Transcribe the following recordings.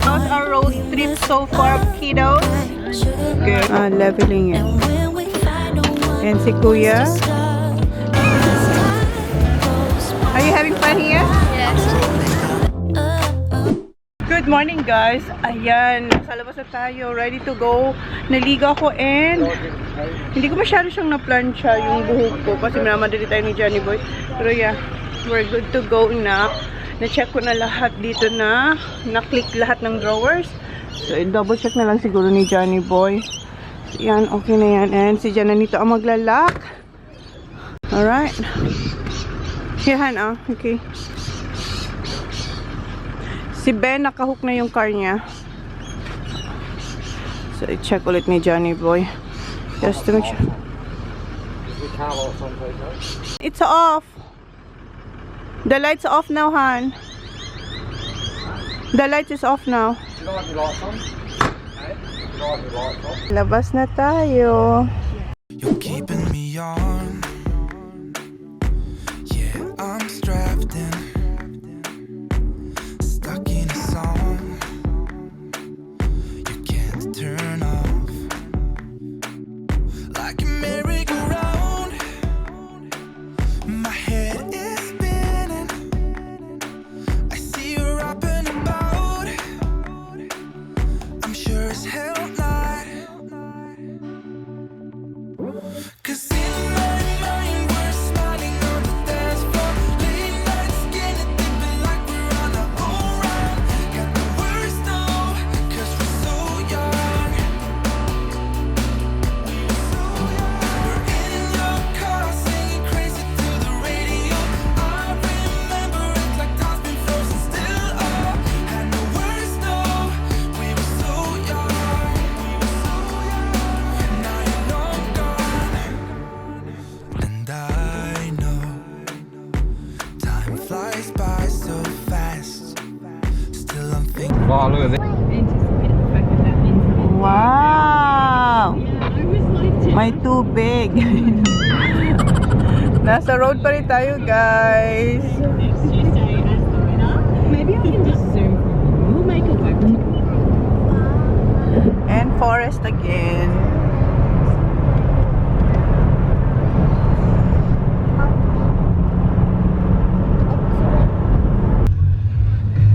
How's our road trip so far, kiddos? Good. Leveling it. And si Kuya. Are you having fun here? Yes. Good morning, guys. Ayan, nasa labas na tayo. Ready to go. Naligo ako and hindi ko masyado siyang na-plancha yung buhok ko kasi minamadali tayo ni Johnny Boy. Pero yeah, we're good to go na. Na-check ko na lahat dito na. Na-click lahat ng drawers. So, double check na lang siguro ni Johnny Boy. So, yan, okay na yan. And si Jan na nito ang maglalak. Alright. Yan, okay. Si Ben, nakahook na yung car niya. So, i-check ulit ni Johnny Boy. Just to make sure. It's off. The light's off now, Han. The light is off now. Labas na tayo. You're keeping me on. Yeah, I'm strapped in. Stuck in a song. You can't turn off. Like a merry-go-round. My head is spinning. I see you rapping about. I'm sure as hell not. 'Cause in my mind we're smiling on the dance floor. Late nights getting deeper like we're on our own ride. Got the words though, 'cause we're so young. We're in your car singing crazy to the radio. I remember it like time's been frozen still. Oh, had no words though, we were so young. Now you're long gone, and I know time flies by so fast. Still I'm thinking. Wow, look at this. Wow! May tubig. Nasa road pa rin tayo, guys. Maybe I can just zoom. We'll make it work. And forest again.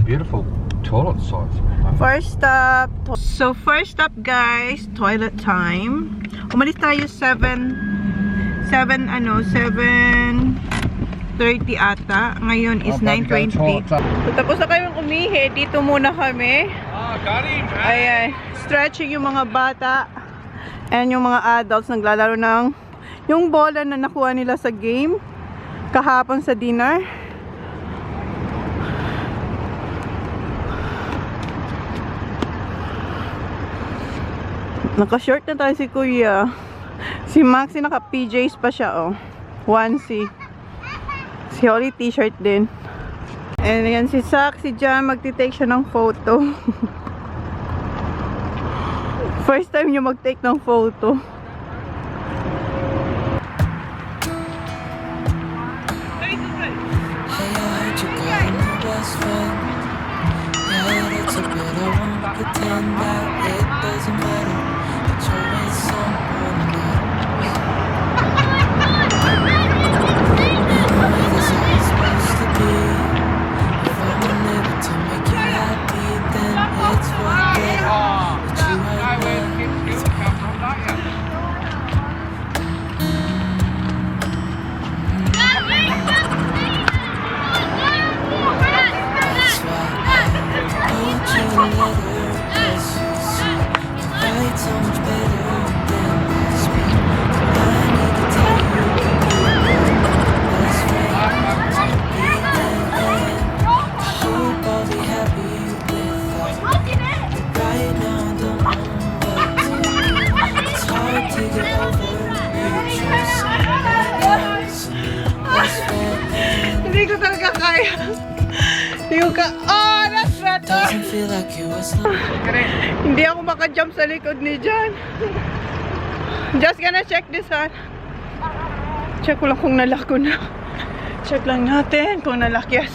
Beautiful toilet sites. First stop. So, first stop, guys, toilet time. Umalis tayo 7:30 ata. Ngayon is 9:20. So, tapos na kayong umihi. Dito muna kami. Got him, man. Ayan. Stretching yung mga bata. And yung mga adults naglalaro ng yung bola na nakuha nila sa game kahapon sa dinner. Naka-short na tayo si Kuya. Si Maxi naka-PJs pa siya, oh. Onesie. Si Holly t-shirt din. And ayan si Sak, si Jan, magti-take siya ng photo. First time niya mag-take ng photo. Hey, I heard you calling my best friend. Yeah, that's a bit. I won't pretend that it doesn't matter. That you're with someone else. And this how it's supposed to be. If I'm unable to make you happy, then it's worth it. But you have none. That's why I wrote you a letter, 'cause you see, you write so much better than I speak. I need to tell you, best friend, to be there. I hope I'll be happy without you. Right now I don't know what to do. It's hard to get over you choose someone else. Best friend. Hindi ko talaga kaya. Yung ka... Oh, that's better! Doesn't feel like it was long. Hindi ako maka-jump sa likod ni Jan. Just gonna check this one. Check ko lang kung nalock ko na. Check lang natin kung nalock, yes.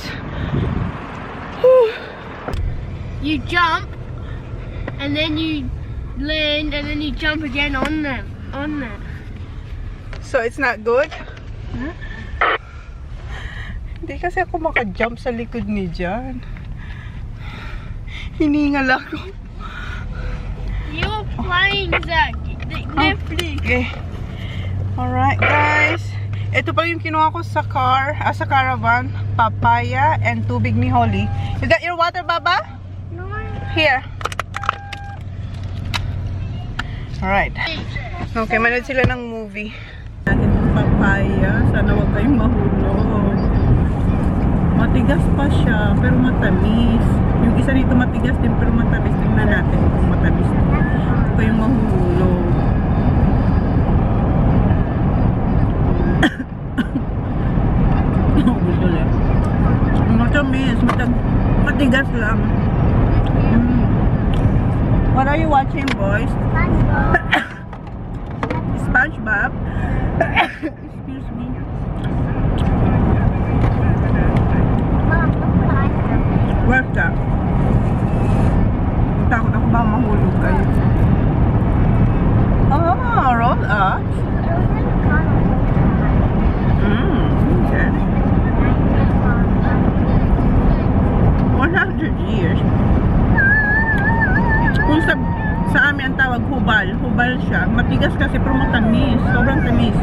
Whew. you jump, and then you land, and then you jump again on them. So it's not good? Hindi kasi ako maka-jump sa likod ni Jan. Hiningal ako. You're flying, Zach. They're flying. Okay. Alright, guys. Ito pa yung kinuha ko sa car, sa caravan. Papaya and tubig ni Holly. You got your water, Baba? No. Here. Alright. Okay, manood sila ng movie. Natin yung papaya. Sana huwag kayong mahulog. Matigas pa siya, pero matamis. Yung isa dito matigas din, pero matamis. Tingnan natin kung matamis. Huwag kayong mahulog. Matamis. Matigas lang. What are you watching, boys? SpongeBob. Excuse me. Where's that? Takot ako ba mahulog kayo? Oh, roll up. Okay. 100 years. Kung sa amin ang tawag hubal. Hubal siya. Matigas kasi pero matamis. Sobrang tamis.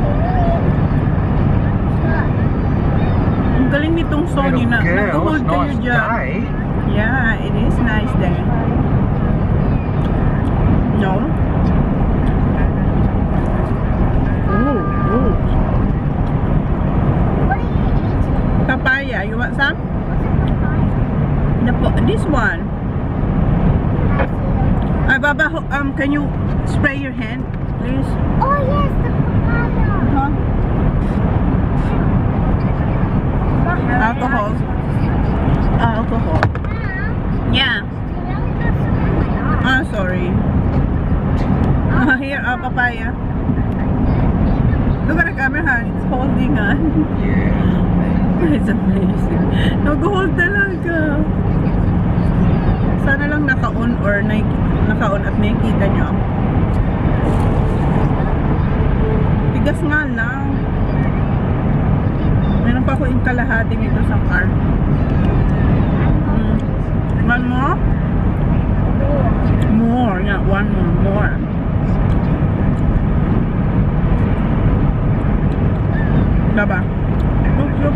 Ang galing nitong Sony na. Nag-hold kayo dyan. Yeah, it is nice day. No? Ooh. Papaya. You want some? This one. Baba, can you spray your hand, please? Oh yes, the papaya. Alcohol. Alcohol. Yeah. Sorry. Here, papaya. Look at the camera, it's holding on. It's amazing. Nag-hold talaga. Sana lang naka-on or naka-on at nakikita nyo. Tigas nga lang. Meron pa ako yung kalahati nito sa car. One more? More, yeah, one more. Diba? Look.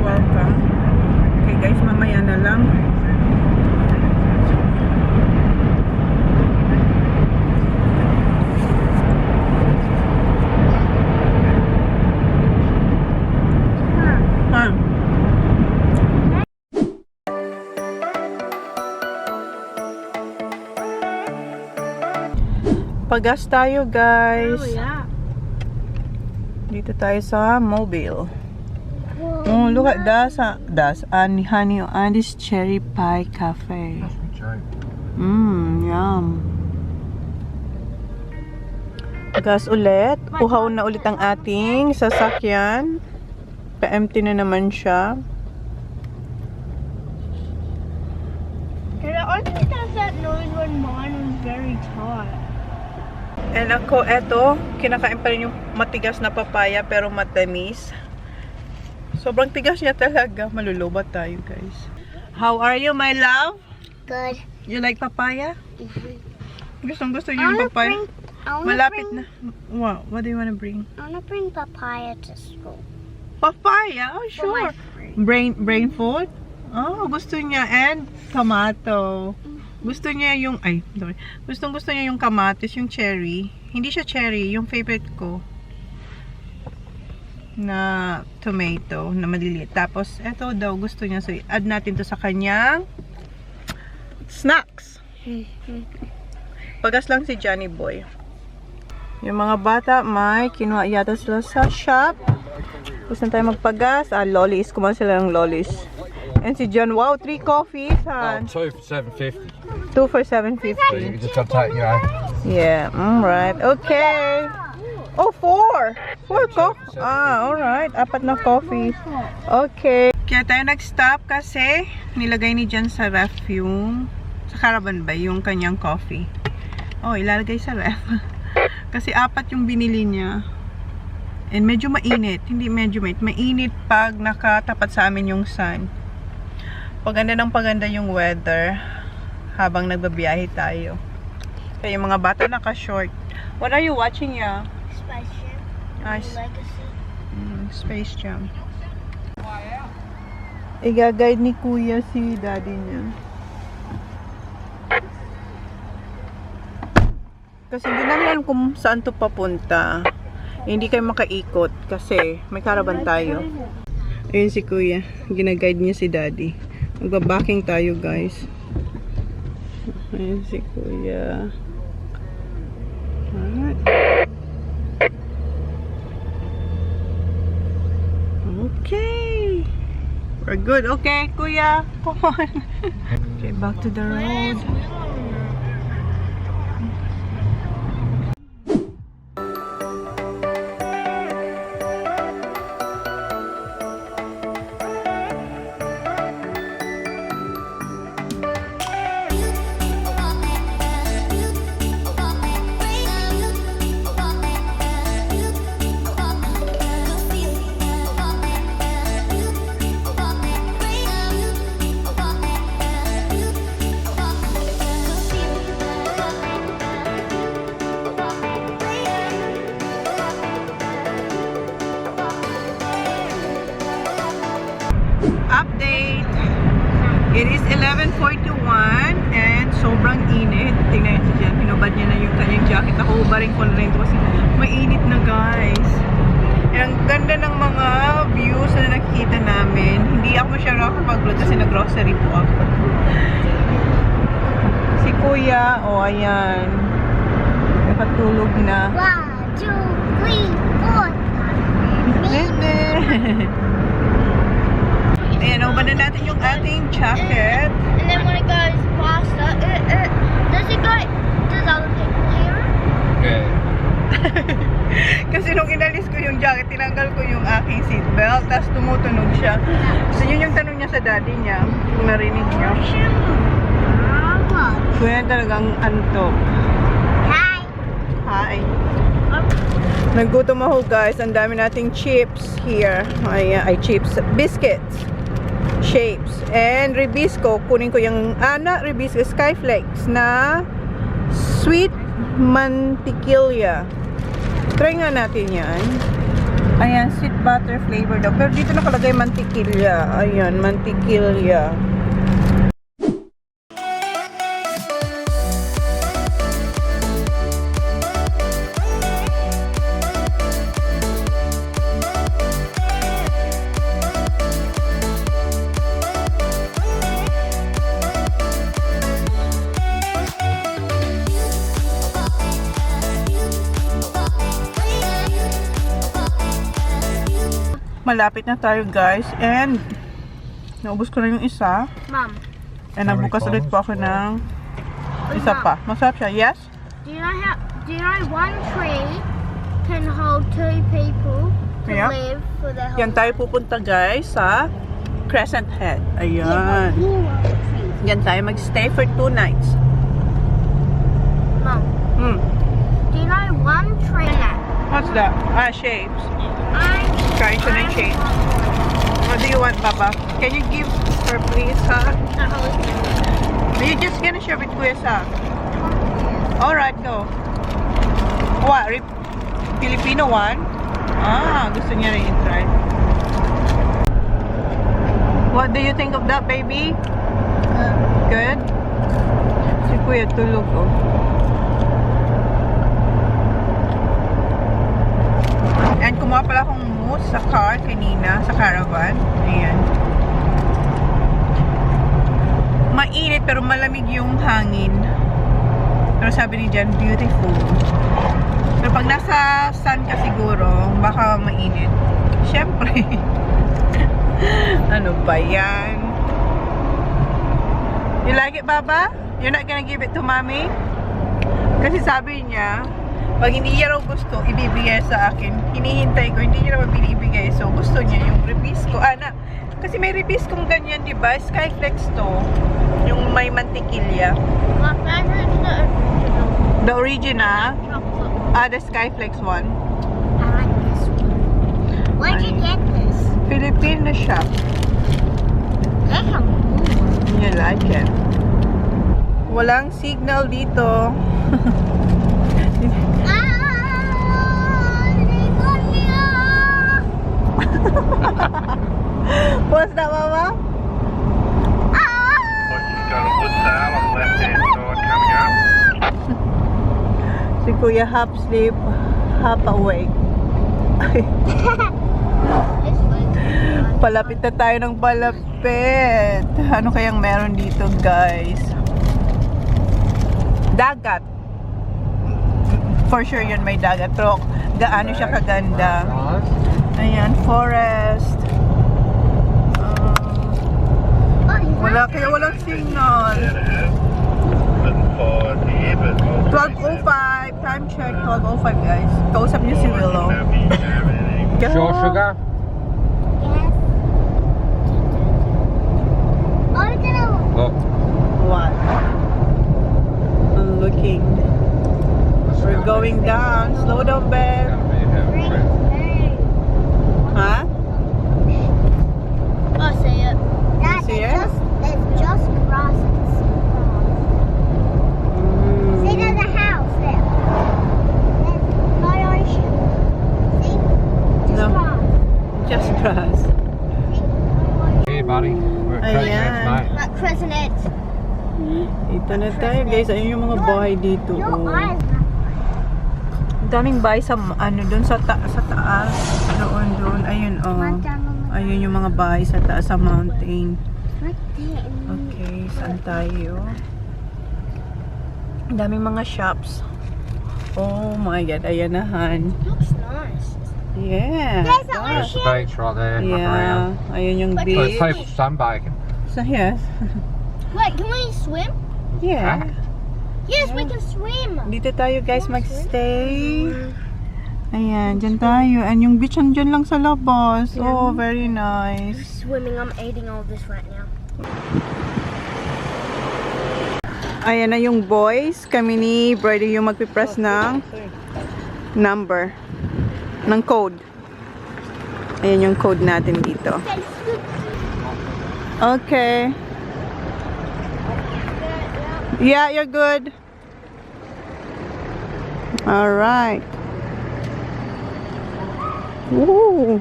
Welcome. Okay guys, mamaya na lang. Pagas tayo, guys. Oh yeah. Dito tayo sa mobile. Oh, look at das honey and this cherry pie cafe. Yum. Gas ulit. Uhaw na ulit ang ating sasakyan. Pa-empty na naman siya. It only does that noise when mine was very tight. And ako, eto, kinakain pa rin yung matigas na papaya pero matamis. Sobrang tigas niya talaga. Malulubat tayo, guys. How are you, my love? Good. You like papaya? Gusto niyo yung papaya? Malapit na. What do you want to bring? I want to bring papaya to school. Papaya? Oh, sure. Brain food? Oh, gusto niya. And tomato. Gusto niya yung, gusto niya yung kamatis, yung cherry. Hindi siya cherry, yung favorite ko. Na tomato, na maliliit. Tapos, eto daw gusto niya. So, add natin to sa kanyang snacks. Pagas lang si Johnny Boy. Yung mga bata, may kinuha yata sila sa shop. Gusto na tayo magpagas. Lollies. Kumain sila ng lollies. And si John, wow, 3 coffees. 2 for $7.50. 2 for $7.50. So you can just take, you know. Yeah, right. Okay. Oh, 4. 4 coffee. Alright. 4 na coffee. Okay. Kaya tayo nag-stop kasi nilagay ni Jan sa ref yung sa caravan ba yung kanyang coffee. Oh, ilalagay sa ref. Kasi 4 yung binili niya. And medyo mainit. Hindi medyo mainit pag nakatapat sa amin yung sun. Paganda ng paganda yung weather habang nagbabiyahe tayo. Kaya yung mga bata naka-short. What are you watching, ya? Space Jam. Nice. Legacy. Space Jam. Iga-guide ni Kuya si daddy niya. Kasi hindi namin alam kung saan to papunta. Hindi kayo makaikot kasi may caravan tayo. Ayun si Kuya. Gina-guide niya si daddy. Magbabaking tayo, guys. Ayun si Kuya. Alright. Okay. We're good. Okay, Kuya. Come on. Okay, back to the road. Update! It is 11:41 and sobrang init. Tingnan nyo dyan, pinubad niya na yung kanyang jacket. Ako ubarin ko na rin ito kasi mainit na, guys. And ang ganda ng mga views na nakikita namin. Hindi ako masyado nakapag-vlog kasi nag-grocery po ako. Si Kuya, oh ayan. Nakatulog na. 1, 2, 3, 4. Nene! Ayan, ubad na natin yung ating jacket. And then when it goes faster, does other people hear it? Yeah. Kasi nung inalis ko yung jacket, tinanggal ko yung aking seatbelt, tapos tumutunog siya. So yun yung tanong niya sa daddy niya, kung narinig niya. Kuya talagang antok. Hi. Hi. Naggutom ako, guys. Ang dami nating chips here. Ay chips. Biscuits. Shapes. And Ribisco. Kunin ko yung Ribisco Skyflakes na sweet mantikilya. Try nga natin yan. Ayan, sweet butter flavor daw. Pero dito nakalagay mantikilya. Ayan, mantikilya. Malapit na tayo, guys, and naubos ko na yung isa, Mom, and nagbukas ulit po ako ng isa pa. Masarap siya, yes? do you know one tree can hold 2 people to Yeah. live for their whole Yan tayo pupunta, guys, sa Crescent Head. Ayan. Yan tayo mag-stay for 2 nights. Mom, do you know one tree What's that? Shapes. I'm Trying to make shapes. What do you want, Papa? Can you give her, please, ha? You're just gonna share with Kuya Sa. Alright, go. What? Filipino one? Gusto niya rin i-try. What do you think of that, baby? Good? Si Kuya tulog, oh. And kumuha pala akong mousse sa car kanina, sa caravan. Ayan. Mainit pero malamig yung hangin. Pero sabi ni Jan, beautiful. Pero pag nasa sun ka siguro, baka mainit. Siyempre. Ano ba yan? You like it, Baba? You're not gonna give it to Mommy? Kasi sabi niya, pag hindi niya raw gusto, ibibigay sa akin. Hinihintay ko, hindi niya naman binibigay. So, gusto niya yung Ribisco. Kasi may release kong ganyan, di ba? Skyflex to. Yung may mantikilya. My favorite is the original. The original? Chocolate. The Skyflex one. I like this one. Where'd you get this? Filipino shop. They have more. You like it. Walang signal dito. What's that, Mama? You've got a wood sail on the left-hand side coming up. Si Kuya half sleep, half awake. Palapit na tayo ng palapit. Ano kayang meron dito, guys? Dagat. For sure yun may dagat. Pero gaano siya kaganda. Ayan, forest. Wala, kaya walang signal. 12:05. Time check, 12:05, guys. Kausap niyo si Willow. Sure, sugar? Look. What? I'm looking. We're going down. Slow down, babe. Huh? Oh, see it. Dad, See it? there's just grasses. See, there's a house there. There's no ocean. See? Just No. grass. Just grass. See? No ocean. Here, buddy. We're at Ayan. Crescent, mate. Like Crescent. Ito na tayo, guys. Ayun yung mga bahay dito. Your Oh. eyes. Ang daming bahay sa ano doon sa taas. Doon. Ayun oh. Ayun yung mga bahay sa taas sa mountain. Right there. Okay, saan tayo? Ang daming mga shops. Oh my god, ayan na Han. Looks nice. Yeah. There's the There's the ocean. beach right there. Look around. Yeah. Ayun yung But There's beach. people sunbaking. So yes. Wait, can we swim? Yeah. Yes, we can swim. Dito tayo guys magstay. Ayan, dyan tayo. And yung beach andyan lang sa labas. Oh, very nice. Swimming, I'm eating all this right now. Ayan na yung boys. Kami ni Brady yung magpipress ng number. Ng code. Ayan yung code natin dito. Okay. Yeah, you're good. Alright. Woo!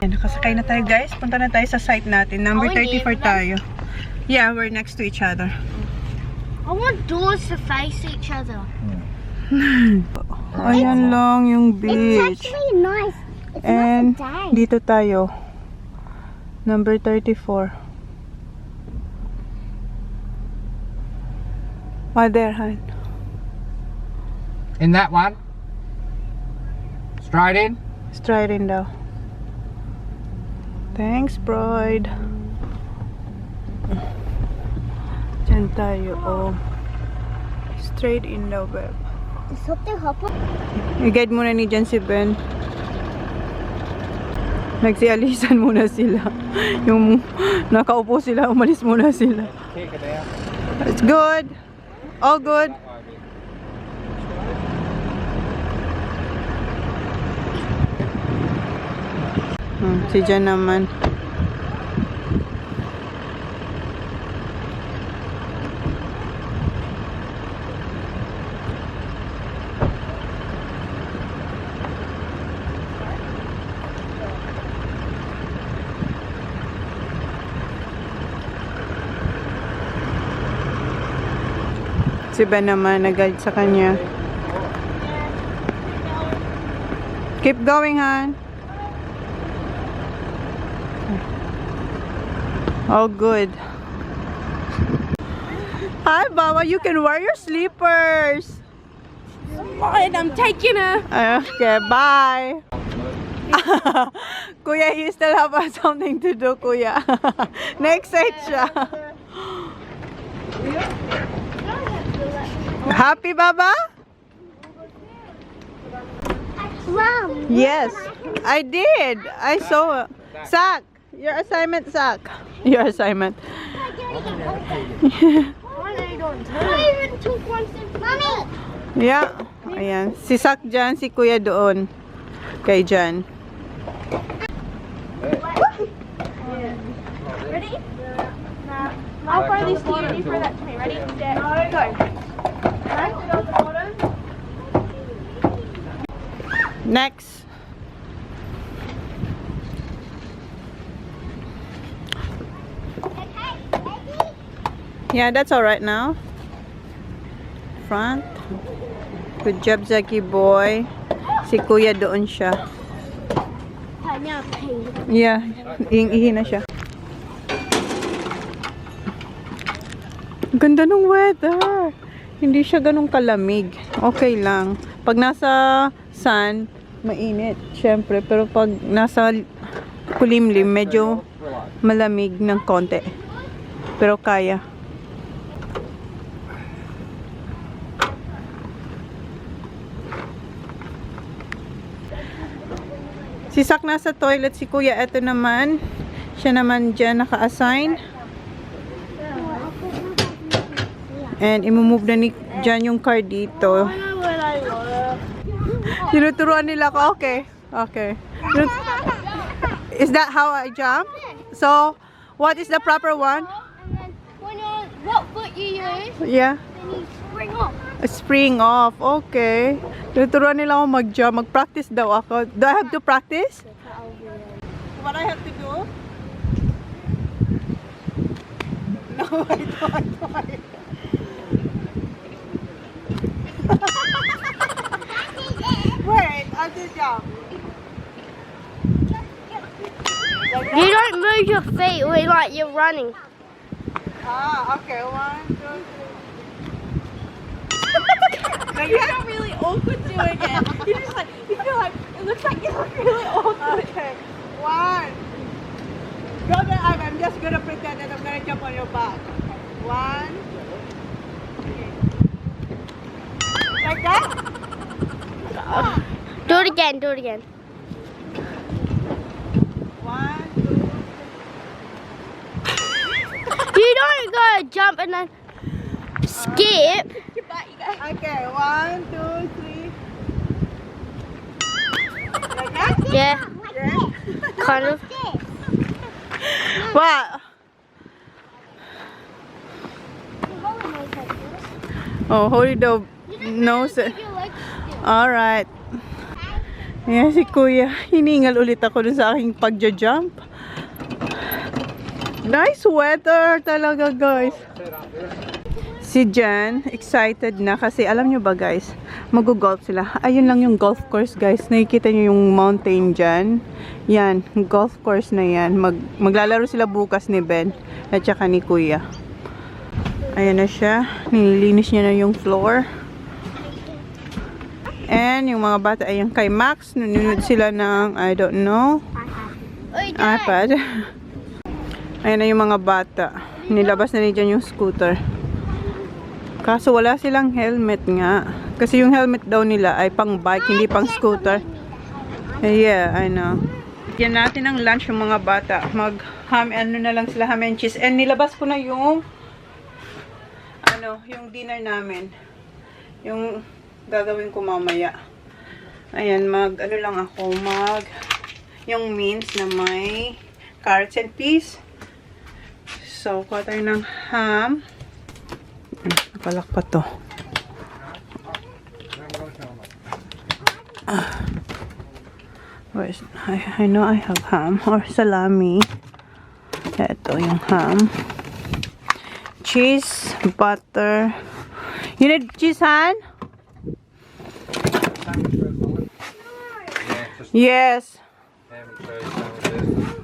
Ayan, nakasakay na tayo guys. Punta na tayo sa site natin. Number Oh, we 34 need tayo. Yeah, we're next to each other. I want doors to face each other. Ayan lang yung It's beach. actually nice. It's And not a day. dito tayo. Number 34. Oh, there, Han. In that one. Straight in. Straight in daw. Thanks, Bride. Diyan tayo, oh. Straight in daw, babe. There's something happen. I-guide muna ni Jan si Ben. Nagsialisan muna sila. Yung nakaupo sila, umalis muna sila. It's good. All good. Si Jan naman. Si Ben naman nag-guide sa kanya. Keep going, Han. Oh, good. Hi, Baba. You can wear your slippers. Fine, I'm taking her. Okay, bye. Kuya, you still have something to do, Kuya. Next site siya. Happy, Baba? Yes, I did. I saw. Zach, your assignment, Zach. Your assignment. I even took one since Mommy! Yeah. Ayan. Si Zach dyan, si Kuya doon. Kay Jan. Ready? How far these do you need for that to me? Ready? Set, go. Next. Yeah, that's all right now. Front. Good job, Zaki boy. Si Kuya doon siya. Yeah, ihi na siya. Ganda ng weather. Hindi siya ganun kalamig. Okay lang. Pag nasa sun, mainit, syempre. Pero pag nasa kulimlim, medyo malamig ng konti. Pero kaya. Si Sak nasa toilet, si Kuya eto naman. Siya naman dyan naka-assign. And imumove na ni dyan yung car dito. Tinuturuan nila ko. Okay. Okay. Is that how I jump? So, what is the proper one? And then when you're, what foot you use, Yeah. then you spring off. Spring off. Okay. Tinuturuan nila ako mag-jump. Mag-practice daw ako. Do I have to practice? What I have to do? No, I don't. Wait, I'll do jump. You don't move your feet like you're running. Ah, okay. 1, 2, 3. You feel really awkward doing it. You just like, you feel like, it looks like you look really awkward. Okay. 1. Go there, I'm just gonna pretend that I'm gonna jump on your back. 1. Like that? Do it again, do it again. 1, 2. You don't go jump and then skip. Okay, 1, 2, 3. Like that? Yeah, Yeah. kind of. What? Oh, hold the nose. Alright. Ayan si Kuya. Hiningal ulit ako dun sa aking pagja-jump. Nice weather talaga, guys. Si Jan, excited na kasi alam nyo ba, guys, mag-golf sila. Ayun lang yung golf course, guys. Nakikita nyo yung mountain dyan. Yan, golf course na yan. Maglalaro sila bukas ni Ben at saka ni Kuya. Ayan na siya. Nililinis niya na yung floor. And yung mga bata, ayan kay Max. Nununod sila ng, I don't know, iPad. Ayan na yung mga bata. Nilabas na rin dyan yung scooter. Kaso wala silang helmet nga. Kasi yung helmet daw nila ay pang bike, hindi pang scooter. Yeah, I know. Yan natin ang lunch yung mga bata. Ano na lang sila, ham and cheese. And nilabas ko na yung yung dinner namin. Yung gagawin ko mamaya. Ayan, ano lang ako, yung mince na may carrots and peas. So, kuha tayo ng ham. Nakalak pa to. I know I have ham or salami. Ito yung ham. Cheese, butter. You need cheese, Han? Yes.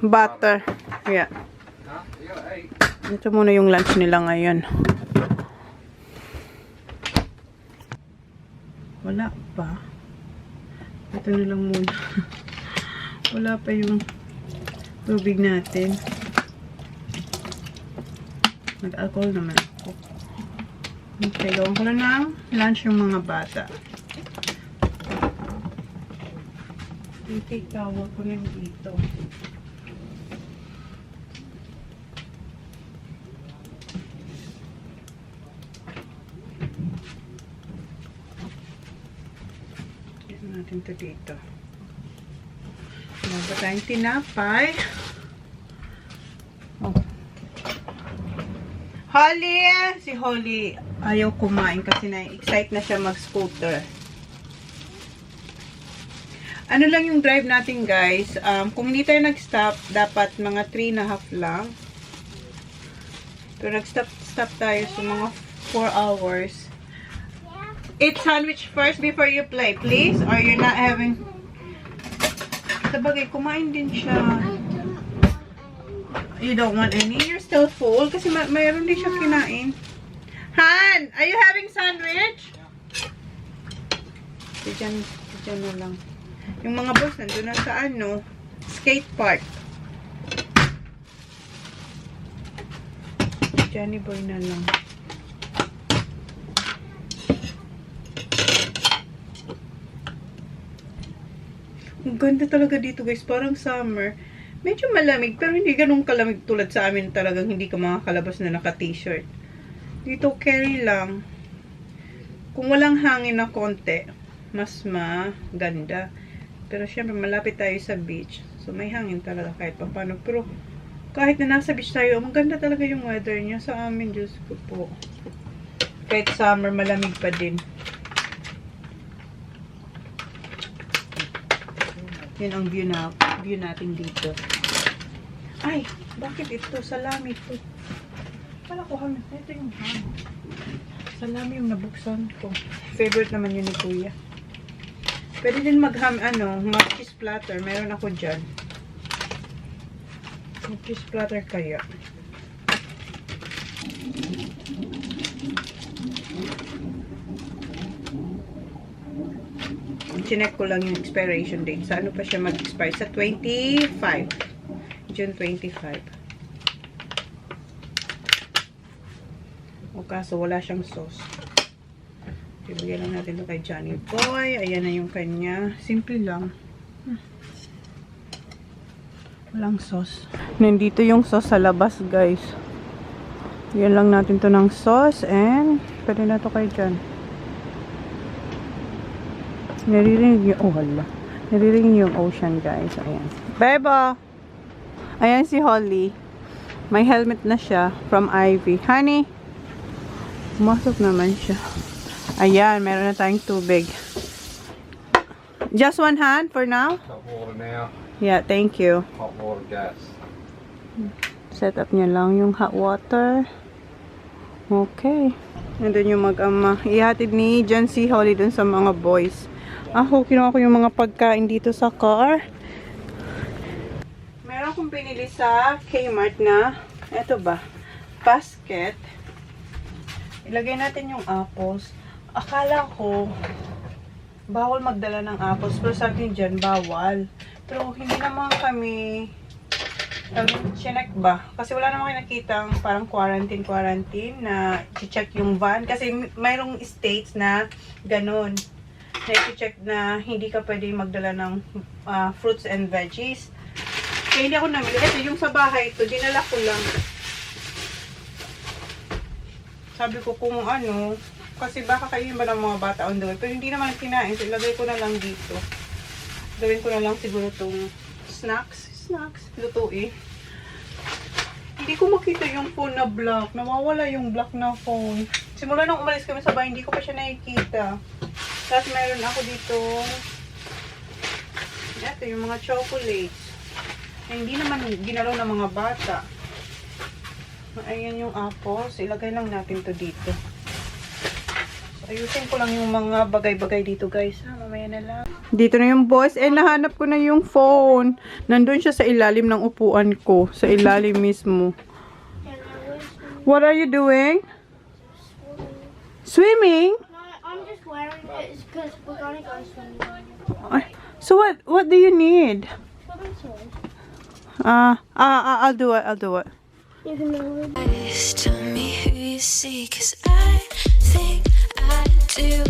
Butter. Yeah. Ito muna yung lunch nila ngayon. Wala pa. Ito na lang muna. Wala pa yung tubig natin. Nag-alcohol naman ako. Okay, gawin ko na ng lunch yung mga bata. Yung take towel ko nandito. Yan natin to dito. Wala ba tayong tinapay? Oh. Holly! Si Holly ayaw kumain kasi na-excite na siya mag-scooter. Ano lang yung drive natin, guys. Kung hindi tayo nag-stop, dapat mga 3.5 lang. Pero nag-stop tayo sa mga 4 hours. Eat sandwich first before you play, please. Or you're not having... Sabagay, kumain din siya. You don't want any? You're still full? Kasi mayroon din siya kinain. Han! Are you having sandwich? Diyan na lang. Yung mga boys nandun na sa ano, skate park. Johnny boy na lang. Ang ganda talaga dito, guys. Parang summer. Medyo malamig, pero hindi ganun kalamig tulad sa amin. Talagang hindi ka makakalabas na naka-t-shirt. Dito, carry lang. Kung walang hangin na konti, mas maganda. Pero syempre, malapit tayo sa beach. So, may hangin talaga kahit pa paano. Pero, kahit na nasa beach tayo, maganda talaga yung weather niya. Sa amin, Diyos ko po. Kahit summer, malamig pa din. Yan ang view natin dito. Ay, bakit ito? Salami ito. Wala ko hangin. Ito yung hangin. Salami yung nabuksan ko. Favorite naman yun ni Kuya. Pwede din mag-cheese platter. Meron ako dyan. Mag-cheese platter kaya. Chinek ko lang yung expiration date. Sa ano pa siya mag-expire? Sa 25. June 25. O kaso wala siyang sauce. Ibigay lang natin ito kay Johnny Boy. Ayan na yung kanya. Simple lang. Walang sauce. Nandito yung sauce sa labas, guys. Yan lang natin to ng sauce. And, pwede na to kay John. Naririnig yung, oh hala. Naririnig yung ocean, guys. Ayan. Beba! Ayan si Holly. May helmet na siya from Ivy. Honey! Pumasok naman siya. Ayan, meron na tayong tubig. Just one hand for now? Hot water now. Yeah, thank you. Hot water gas. Set up niya lang yung hot water. Okay. Nandun yung mag-ama. Ihatid ni John C. Holly dun sa mga boys. Ako, kinuha ko yung mga pagkain dito sa car. Meron akong pinili sa Kmart na, eto ba, basket. Ilagay natin yung apples. Akala ko, bawal magdala ng apples. Pero sa atin dyan, bawal. Pero hindi naman kami, chinek ba? Kasi wala naman kayo nakitang parang quarantine na i-check yung van. Kasi mayroong states na ganun. Na i-check na hindi ka pwede magdala ng fruits and veggies. Kaya hindi ako namili. Ito yung sa bahay ito, dinala ko lang. Sabi ko kung ano, kasi baka kayo ba ng mga bata on the way. Pero hindi naman kinain. So, ilagay ko na lang dito. Gawin ko na lang siguro itong snacks, lutuin. Hindi ko makita yung phone na black. Nawawala yung black na phone. Simula nung umalis kami sa bahay, hindi ko pa siya nakikita. Tapos meron ako dito. Ito yung mga chocolates. Na hindi naman ginalaw ng mga bata. Ayan yung apples. Ilagay lang natin to dito. So, ayusin ko lang yung mga bagay-bagay dito, guys. Mamaya na lang. Dito na yung boss. Nahanap ko na yung phone. Nandun siya sa ilalim ng upuan ko. Sa ilalim mismo. What are you doing? Swimming? I'm just wearing it because we're gonna go swimming. So what do you need? Swimming sword. I'll do it. You can know. Tell me who you see, 'cause I think I do.